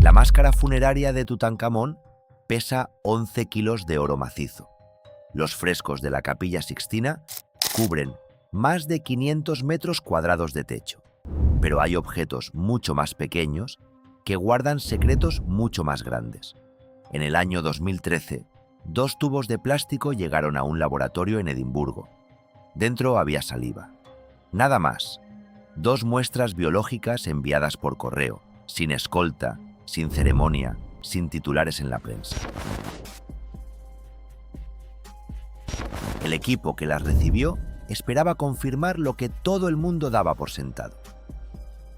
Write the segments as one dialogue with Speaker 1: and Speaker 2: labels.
Speaker 1: La máscara funeraria de Tutankamón pesa 11 kilos de oro macizo. Los frescos de la Capilla Sixtina cubren más de 500 metros cuadrados de techo. Pero hay objetos mucho más pequeños que guardan secretos mucho más grandes. En el año 2013, 2 tubos de plástico llegaron a un laboratorio en Edimburgo. Dentro había saliva. Nada más. 2 muestras biológicas enviadas por correo, sin escolta, sin ceremonia, sin titulares en la prensa. El equipo que las recibió esperaba confirmar lo que todo el mundo daba por sentado: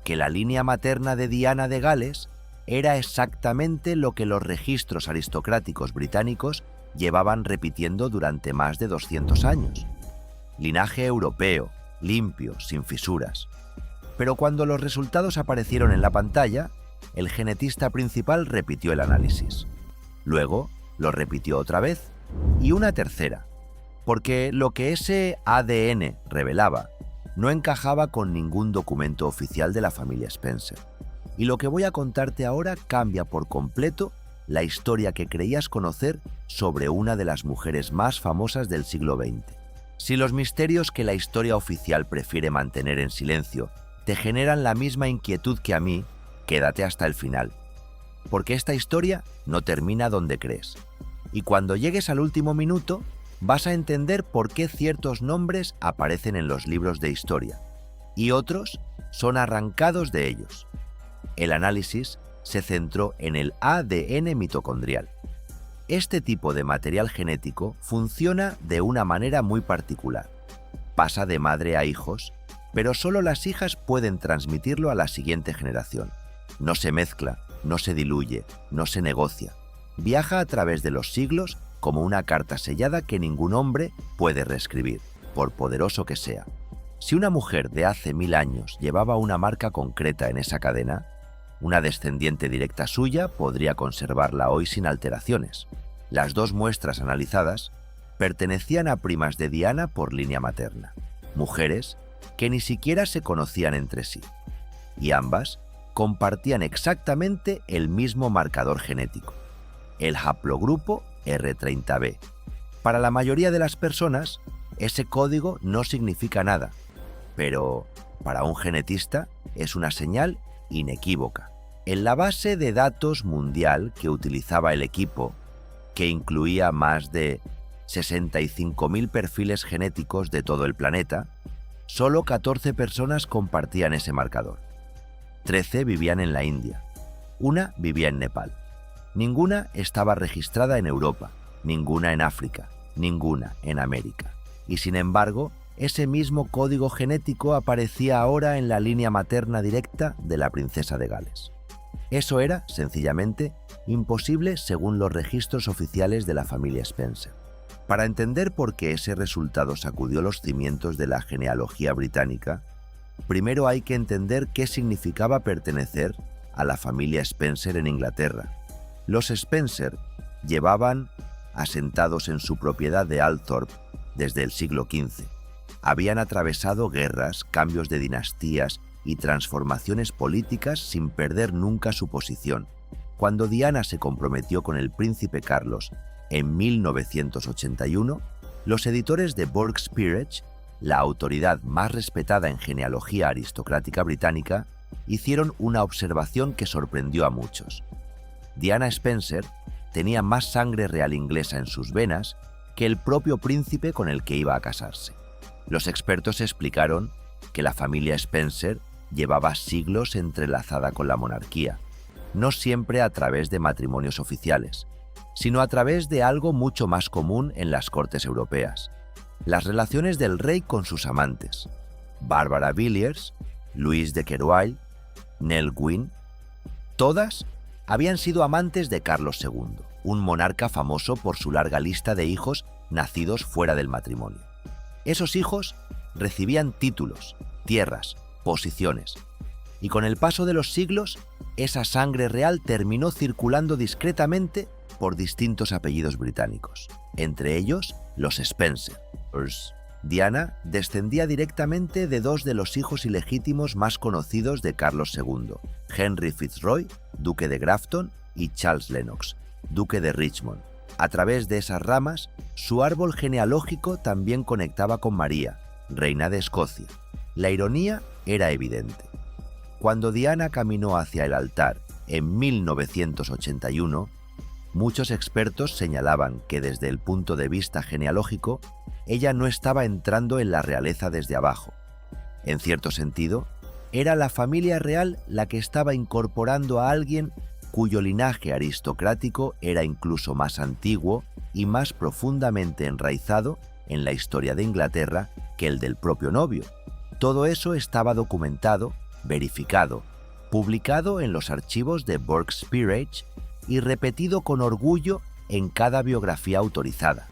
Speaker 1: que la línea materna de Diana de Gales era exactamente lo que los registros aristocráticos británicos llevaban repitiendo durante más de 200 años. Linaje europeo, limpio, sin fisuras. Pero cuando los resultados aparecieron en la pantalla, el genetista principal repitió el análisis. Luego lo repitió otra vez y una tercera, porque lo que ese ADN revelaba no encajaba con ningún documento oficial de la familia Spencer. Y lo que voy a contarte ahora cambia por completo la historia que creías conocer sobre una de las mujeres más famosas del siglo XX. Si los misterios que la historia oficial prefiere mantener en silencio te generan la misma inquietud que a mí, quédate hasta el final, porque esta historia no termina donde crees. Y cuando llegues al último minuto, vas a entender por qué ciertos nombres aparecen en los libros de historia y otros son arrancados de ellos. El análisis se centró en el ADN mitocondrial. Este tipo de material genético funciona de una manera muy particular. Pasa de madre a hijos, pero solo las hijas pueden transmitirlo a la siguiente generación. No se mezcla, no se diluye, no se negocia. Viaja a través de los siglos como una carta sellada que ningún hombre puede reescribir, por poderoso que sea. Si una mujer de hace 1000 años llevaba una marca concreta en esa cadena, una descendiente directa suya podría conservarla hoy sin alteraciones. Las 2 muestras analizadas pertenecían a primas de Diana por línea materna, mujeres que ni siquiera se conocían entre sí, y ambas compartían exactamente el mismo marcador genético, el haplogrupo R30b. Para la mayoría de las personas, ese código no significa nada, pero para un genetista es una señal inequívoca. En la base de datos mundial que utilizaba el equipo, que incluía más de 65.000 perfiles genéticos de todo el planeta, solo 14 personas compartían ese marcador. 13 vivían en la India, una vivía en Nepal. Ninguna estaba registrada en Europa, ninguna en África, ninguna en América. Y sin embargo, ese mismo código genético aparecía ahora en la línea materna directa de la princesa de Gales. Eso era, sencillamente, imposible según los registros oficiales de la familia Spencer. Para entender por qué ese resultado sacudió los cimientos de la genealogía británica, primero hay que entender qué significaba pertenecer a la familia Spencer en Inglaterra. Los Spencer llevaban asentados en su propiedad de Althorpe desde el siglo XV. Habían atravesado guerras, cambios de dinastías y transformaciones políticas sin perder nunca su posición. Cuando Diana se comprometió con el príncipe Carlos en 1981, los editores de Burke's Peerage, la autoridad más respetada en genealogía aristocrática británica, hicieron una observación que sorprendió a muchos. Diana Spencer tenía más sangre real inglesa en sus venas que el propio príncipe con el que iba a casarse. Los expertos explicaron que la familia Spencer llevaba siglos entrelazada con la monarquía, no siempre a través de matrimonios oficiales, sino a través de algo mucho más común en las cortes europeas: las relaciones del rey con sus amantes. Barbara Villiers, Louise de Querouaille, Nell Gwyn, todas habían sido amantes de Carlos II, un monarca famoso por su larga lista de hijos nacidos fuera del matrimonio. Esos hijos recibían títulos, tierras, posiciones, y con el paso de los siglos, esa sangre real terminó circulando discretamente por distintos apellidos británicos, entre ellos los Spencer, Diana descendía directamente de dos de los hijos ilegítimos más conocidos de Carlos II, Henry Fitzroy, duque de Grafton, y Charles Lennox, duque de Richmond. A través de esas ramas, su árbol genealógico también conectaba con María, reina de Escocia. La ironía era evidente. Cuando Diana caminó hacia el altar en 1981, muchos expertos señalaban que desde el punto de vista genealógico, ella no estaba entrando en la realeza desde abajo. En cierto sentido, era la familia real la que estaba incorporando a alguien cuyo linaje aristocrático era incluso más antiguo y más profundamente enraizado en la historia de Inglaterra que el del propio novio. Todo eso estaba documentado, verificado, publicado en los archivos de Burke's Peerage y repetido con orgullo en cada biografía autorizada.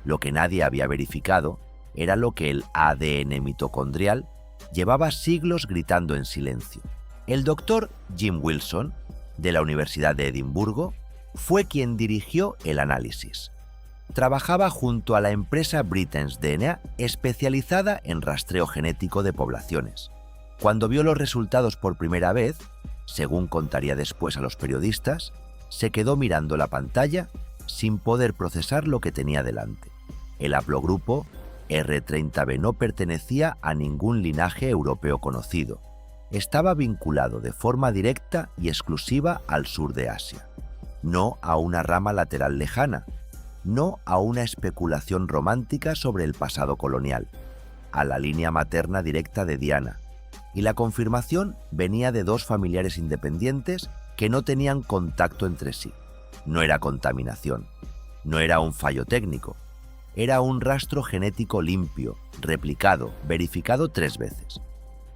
Speaker 1: Lo que nadie había verificado era lo que el ADN mitocondrial llevaba siglos gritando en silencio. El doctor Jim Wilson, de la Universidad de Edimburgo, fue quien dirigió el análisis. Trabajaba junto a la empresa Britain's DNA, especializada en rastreo genético de poblaciones. Cuando vio los resultados por primera vez, según contaría después a los periodistas, se quedó mirando la pantalla sin poder procesar lo que tenía delante. El haplogrupo R30b no pertenecía a ningún linaje europeo conocido. Estaba vinculado de forma directa y exclusiva al sur de Asia, no a una rama lateral lejana, no a una especulación romántica sobre el pasado colonial, a la línea materna directa de Diana, y la confirmación venía de dos familiares independientes que no tenían contacto entre sí. No era contaminación, no era un fallo técnico, era un rastro genético limpio, replicado, verificado 3 veces.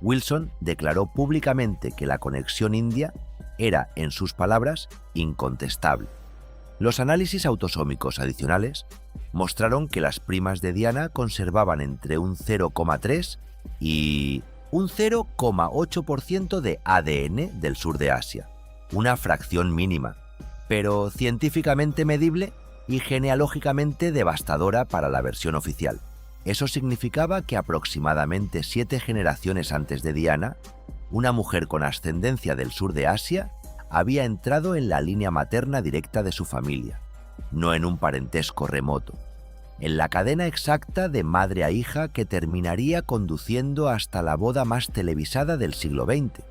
Speaker 1: Wilson declaró públicamente que la conexión india era, en sus palabras, incontestable. Los análisis autosómicos adicionales mostraron que las primas de Diana conservaban entre un 0,3 y un 0,8% de ADN del sur de Asia, una fracción mínima, pero científicamente medible y genealógicamente devastadora para la versión oficial. Eso significaba que aproximadamente 7 generaciones antes de Diana, una mujer con ascendencia del sur de Asia había entrado en la línea materna directa de su familia, no en un parentesco remoto, en la cadena exacta de madre a hija que terminaría conduciendo hasta la boda más televisada del siglo XX.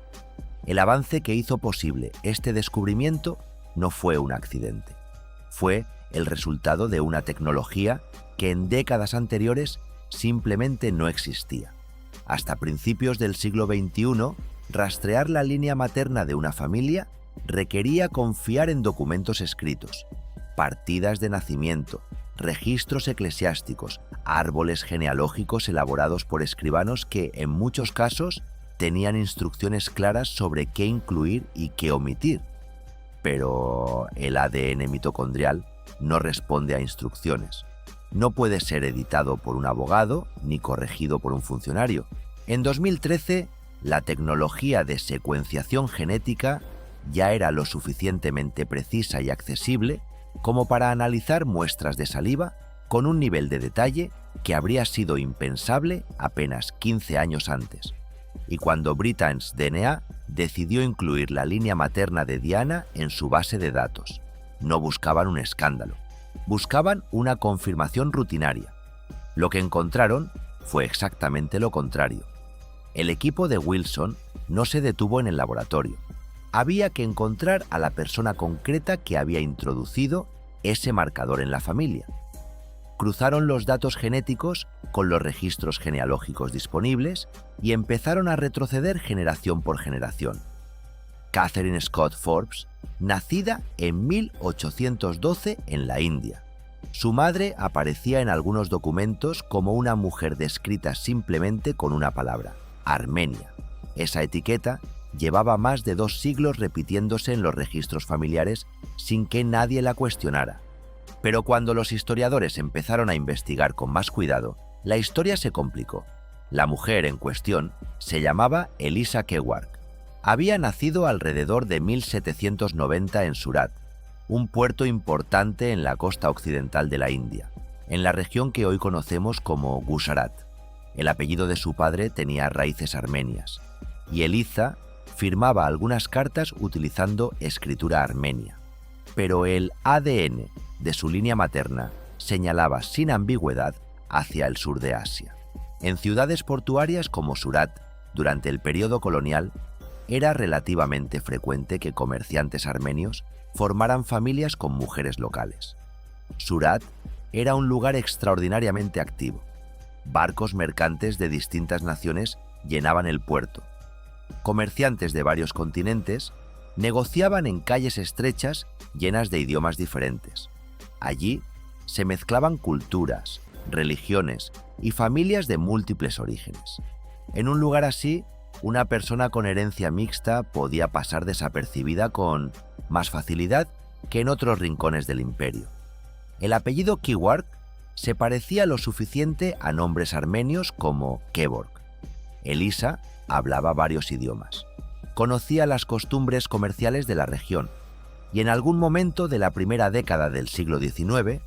Speaker 1: El avance que hizo posible este descubrimiento no fue un accidente. Fue el resultado de una tecnología que en décadas anteriores simplemente no existía. Hasta principios del siglo XXI, rastrear la línea materna de una familia requería confiar en documentos escritos, partidas de nacimiento, registros eclesiásticos, árboles genealógicos elaborados por escribanos que, en muchos casos, tenían instrucciones claras sobre qué incluir y qué omitir. Pero el ADN mitocondrial no responde a instrucciones. No puede ser editado por un abogado ni corregido por un funcionario. En 2013, la tecnología de secuenciación genética ya era lo suficientemente precisa y accesible como para analizar muestras de saliva con un nivel de detalle que habría sido impensable apenas 15 años antes. Y cuando Britain's DNA decidió incluir la línea materna de Diana en su base de datos, no buscaban un escándalo, buscaban una confirmación rutinaria. Lo que encontraron fue exactamente lo contrario. El equipo de Wilson no se detuvo en el laboratorio. Había que encontrar a la persona concreta que había introducido ese marcador en la familia. Cruzaron los datos genéticos con los registros genealógicos disponibles y empezaron a retroceder generación por generación. Catherine Scott Forbes, nacida en 1812 en la India. Su madre aparecía en algunos documentos como una mujer descrita simplemente con una palabra: Armenia. Esa etiqueta llevaba más de 2 siglos repitiéndose en los registros familiares sin que nadie la cuestionara. Pero cuando los historiadores empezaron a investigar con más cuidado, la historia se complicó. La mujer en cuestión se llamaba Elisa Kewark. Había nacido alrededor de 1790 en Surat, un puerto importante en la costa occidental de la India, en la región que hoy conocemos como Gujarat. El apellido de su padre tenía raíces armenias, y Eliza firmaba algunas cartas utilizando escritura armenia. Pero el ADN de su línea materna señalaba sin ambigüedad hacia el sur de Asia. En ciudades portuarias como Surat, durante el periodo colonial, era relativamente frecuente que comerciantes armenios formaran familias con mujeres locales. Surat era un lugar extraordinariamente activo. Barcos mercantes de distintas naciones llenaban el puerto. Comerciantes de varios continentes negociaban en calles estrechas llenas de idiomas diferentes. Allí se mezclaban culturas, religiones y familias de múltiples orígenes. En un lugar así, una persona con herencia mixta podía pasar desapercibida con más facilidad que en otros rincones del imperio. El apellido Kiwark se parecía lo suficiente a nombres armenios como Kevork. Elisa hablaba varios idiomas, conocía las costumbres comerciales de la región y en algún momento de la primera década del siglo XIX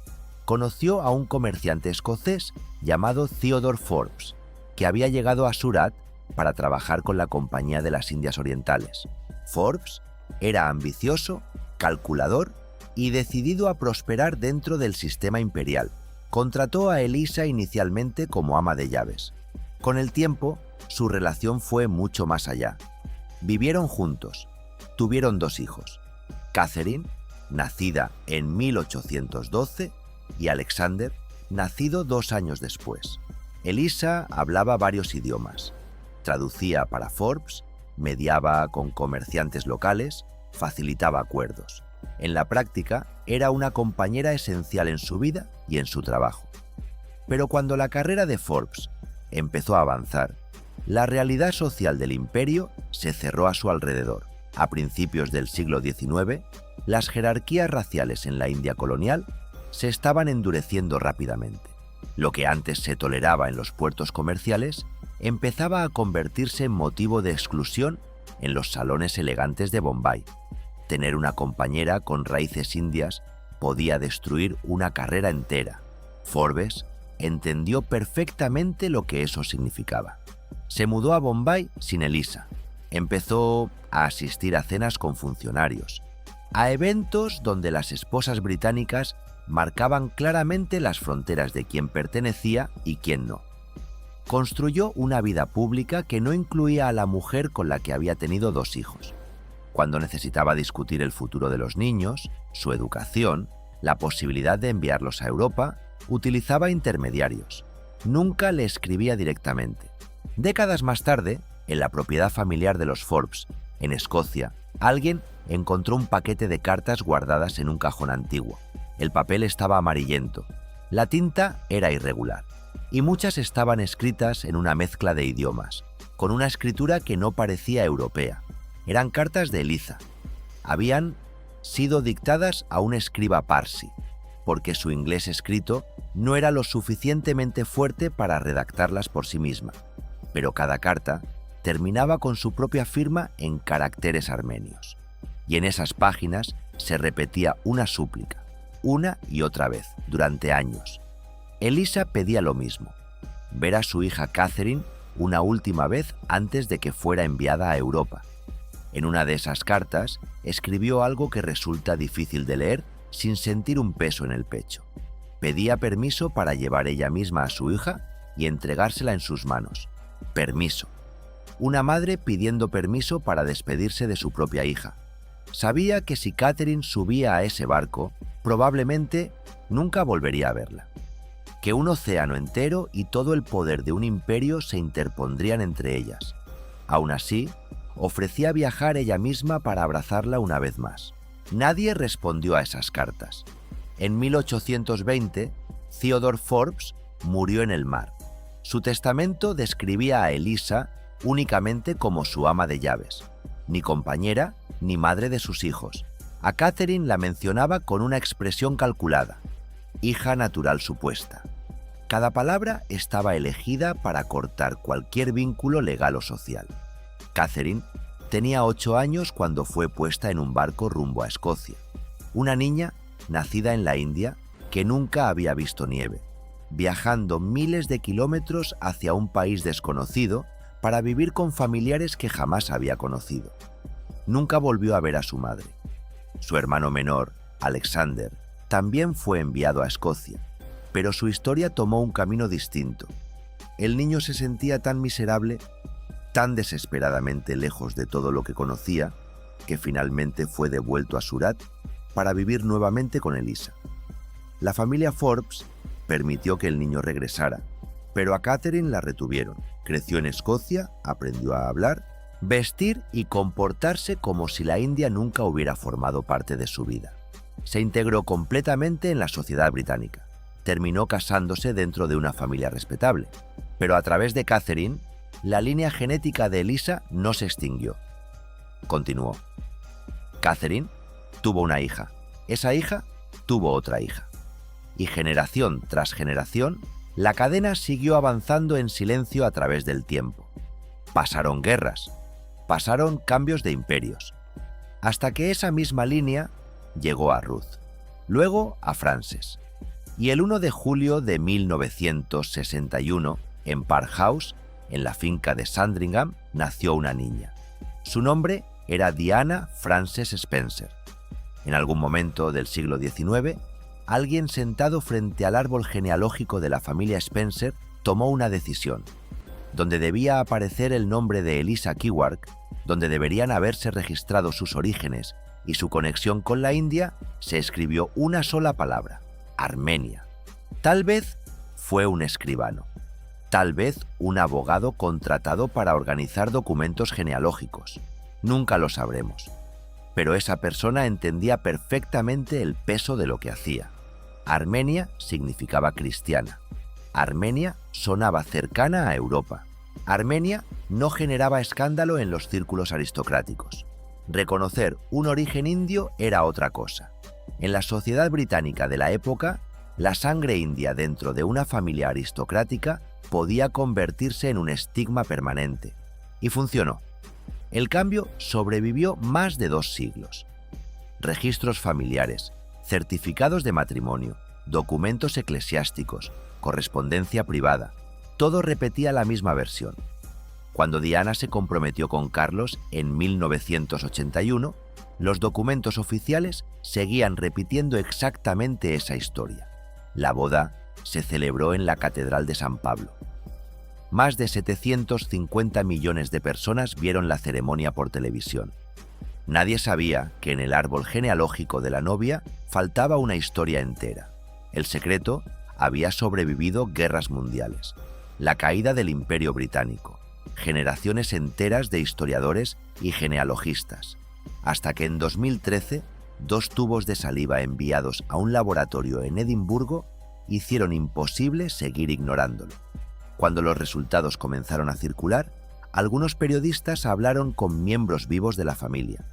Speaker 1: conoció a un comerciante escocés llamado Theodore Forbes, que había llegado a Surat para trabajar con la Compañía de las Indias Orientales. Forbes era ambicioso, calculador y decidido a prosperar dentro del sistema imperial. Contrató a Elisa inicialmente como ama de llaves. Con el tiempo, su relación fue mucho más allá. Vivieron juntos, tuvieron 2 hijos, Catherine, nacida en 1812, y Alexander, nacido 2 años después. Elisa hablaba varios idiomas, traducía para Forbes, mediaba con comerciantes locales, facilitaba acuerdos. En la práctica, era una compañera esencial en su vida y en su trabajo. Pero cuando la carrera de Forbes empezó a avanzar, la realidad social del imperio se cerró a su alrededor. A principios del siglo XIX, las jerarquías raciales en la India colonial se estaban endureciendo rápidamente. Lo que antes se toleraba en los puertos comerciales empezaba a convertirse en motivo de exclusión en los salones elegantes de Bombay. Tener una compañera con raíces indias podía destruir una carrera entera. Forbes entendió perfectamente lo que eso significaba. Se mudó a Bombay sin Elisa. Empezó a asistir a cenas con funcionarios, a eventos donde las esposas británicas marcaban claramente las fronteras de quién pertenecía y quién no. Construyó una vida pública que no incluía a la mujer con la que había tenido 2 hijos. Cuando necesitaba discutir el futuro de los niños, su educación, la posibilidad de enviarlos a Europa, utilizaba intermediarios. Nunca le escribía directamente. Décadas más tarde, en la propiedad familiar de los Forbes, en Escocia, alguien encontró un paquete de cartas guardadas en un cajón antiguo. El papel estaba amarillento, la tinta era irregular, y muchas estaban escritas en una mezcla de idiomas, con una escritura que no parecía europea. Eran cartas de Eliza. Habían sido dictadas a un escriba parsi, porque su inglés escrito no era lo suficientemente fuerte para redactarlas por sí misma, pero cada carta terminaba con su propia firma en caracteres armenios. Y en esas páginas se repetía una súplica, una y otra vez, durante años. Elisa pedía lo mismo, ver a su hija Catherine una última vez antes de que fuera enviada a Europa. En una de esas cartas escribió algo que resulta difícil de leer sin sentir un peso en el pecho. Pedía permiso para llevar ella misma a su hija y entregársela en sus manos. Permiso. Una madre pidiendo permiso para despedirse de su propia hija. Sabía que si Catherine subía a ese barco, probablemente nunca volvería a verla. Que un océano entero y todo el poder de un imperio se interpondrían entre ellas. Aún así, ofrecía viajar ella misma para abrazarla una vez más. Nadie respondió a esas cartas. En 1820, Theodore Forbes murió en el mar. Su testamento describía a Elisa únicamente como su ama de llaves, ni compañera ni madre de sus hijos. A Catherine la mencionaba con una expresión calculada, hija natural supuesta. Cada palabra estaba elegida para cortar cualquier vínculo legal o social. Catherine tenía 8 años cuando fue puesta en un barco rumbo a Escocia. Una niña nacida en la India que nunca había visto nieve. viajando miles de kilómetros hacia un país desconocido para vivir con familiares que jamás había conocido. Nunca volvió a ver a su madre. Su hermano menor, Alexander, también fue enviado a Escocia, pero su historia tomó un camino distinto. El niño se sentía tan miserable, tan desesperadamente lejos de todo lo que conocía, que finalmente fue devuelto a Surat para vivir nuevamente con Elisa. La familia Forbes permitió que el niño regresara, pero a Catherine la retuvieron. Creció en Escocia, aprendió a hablar, vestir y comportarse como si la India nunca hubiera formado parte de su vida. Se integró completamente en la sociedad británica. Terminó casándose dentro de una familia respetable, pero a través de Catherine, la línea genética de Elisa no se extinguió. Continuó. Catherine tuvo una hija. Esa hija tuvo otra hija. Y generación tras generación, la cadena siguió avanzando en silencio a través del tiempo. Pasaron guerras, pasaron cambios de imperios, hasta que esa misma línea llegó a Ruth, luego a Frances. Y el 1 de julio de 1961, en Park House, en la finca de Sandringham, nació una niña. Su nombre era Diana Frances Spencer. En algún momento del siglo XIX, alguien sentado frente al árbol genealógico de la familia Spencer tomó una decisión. Donde debía aparecer el nombre de Elisa Kewark, donde deberían haberse registrado sus orígenes y su conexión con la India, se escribió una sola palabra: Armenia. Tal vez fue un escribano, tal vez un abogado contratado para organizar documentos genealógicos. Nunca lo sabremos. Pero esa persona entendía perfectamente el peso de lo que hacía. Armenia significaba cristiana. Armenia sonaba cercana a Europa. Armenia no generaba escándalo en los círculos aristocráticos. Reconocer un origen indio era otra cosa. En la sociedad británica de la época, la sangre india dentro de una familia aristocrática podía convertirse en un estigma permanente. Y funcionó. El cambio sobrevivió más de 2 siglos. Registros familiares, certificados de matrimonio, documentos eclesiásticos, correspondencia privada, todo repetía la misma versión. Cuando Diana se comprometió con Carlos en 1981, los documentos oficiales seguían repitiendo exactamente esa historia. La boda se celebró en la Catedral de San Pablo. Más de 750 millones de personas vieron la ceremonia por televisión. Nadie sabía que en el árbol genealógico de la novia faltaba una historia entera. El secreto había sobrevivido guerras mundiales, la caída del Imperio Británico, generaciones enteras de historiadores y genealogistas, hasta que en 2013, 2 tubos de saliva enviados a un laboratorio en Edimburgo hicieron imposible seguir ignorándolo. Cuando los resultados comenzaron a circular, algunos periodistas hablaron con miembros vivos de la familia.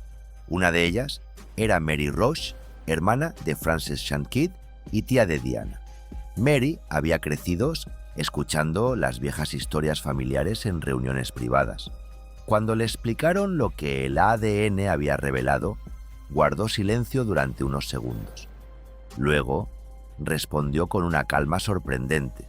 Speaker 1: Una de ellas era Mary Roche, hermana de Frances Shankidd y tía de Diana. Mary había crecido escuchando las viejas historias familiares en reuniones privadas. Cuando le explicaron lo que el ADN había revelado, guardó silencio durante unos segundos. Luego, respondió con una calma sorprendente.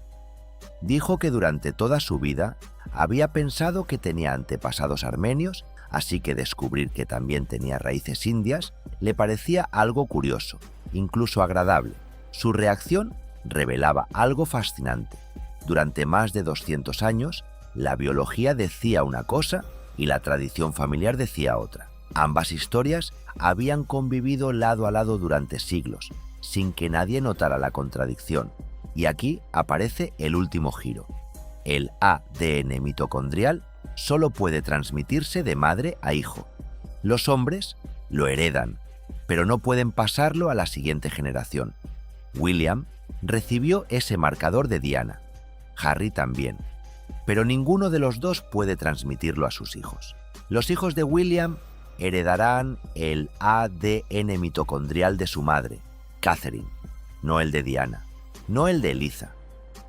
Speaker 1: Dijo que durante toda su vida había pensado que tenía antepasados armenios, así que descubrir que también tenía raíces indias le parecía algo curioso, incluso agradable. Su reacción revelaba algo fascinante. Durante más de 200 años, la biología decía una cosa y la tradición familiar decía otra. Ambas historias habían convivido lado a lado durante siglos, sin que nadie notara la contradicción. Y aquí aparece el último giro. El ADN mitocondrial solo puede transmitirse de madre a hijo. Los hombres lo heredan, pero no pueden pasarlo a la siguiente generación. William recibió ese marcador de Diana, Harry también, pero ninguno de los dos puede transmitirlo a sus hijos. Los hijos de William heredarán el ADN mitocondrial de su madre, Catherine, no el de Diana, no el de Eliza.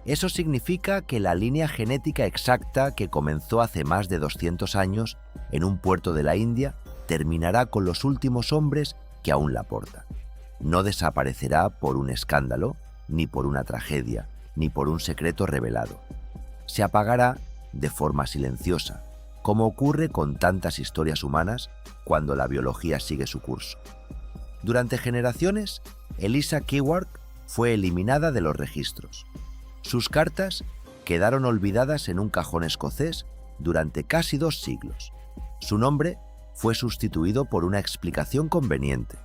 Speaker 1: Eso significa que la línea genética exacta que comenzó hace más de 200 años en un puerto de la India terminará con los últimos hombres que aún la portan. No desaparecerá por un escándalo, ni por una tragedia, ni por un secreto revelado. Se apagará de forma silenciosa, como ocurre con tantas historias humanas cuando la biología sigue su curso. Durante generaciones, Eliza Kewark fue eliminada de los registros. Sus cartas quedaron olvidadas en un cajón escocés durante casi 2 siglos. Su nombre fue sustituido por una explicación conveniente.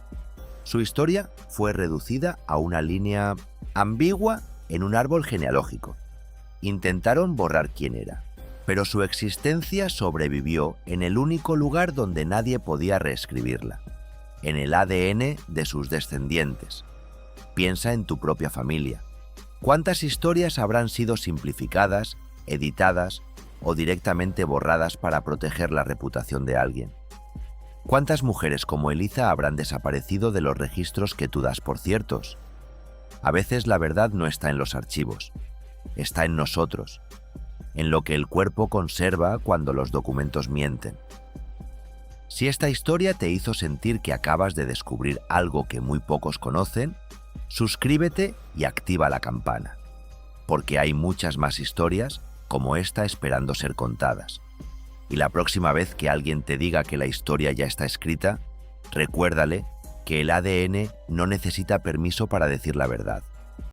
Speaker 1: Su historia fue reducida a una línea ambigua en un árbol genealógico. Intentaron borrar quién era, pero su existencia sobrevivió en el único lugar donde nadie podía reescribirla, en el ADN de sus descendientes. Piensa en tu propia familia. ¿Cuántas historias habrán sido simplificadas, editadas o directamente borradas para proteger la reputación de alguien? ¿Cuántas mujeres como Eliza habrán desaparecido de los registros que tú das por ciertos? A veces la verdad no está en los archivos, está en nosotros, en lo que el cuerpo conserva cuando los documentos mienten. Si esta historia te hizo sentir que acabas de descubrir algo que muy pocos conocen, suscríbete y activa la campana, porque hay muchas más historias como esta esperando ser contadas. Y la próxima vez que alguien te diga que la historia ya está escrita, recuérdale que el ADN no necesita permiso para decir la verdad.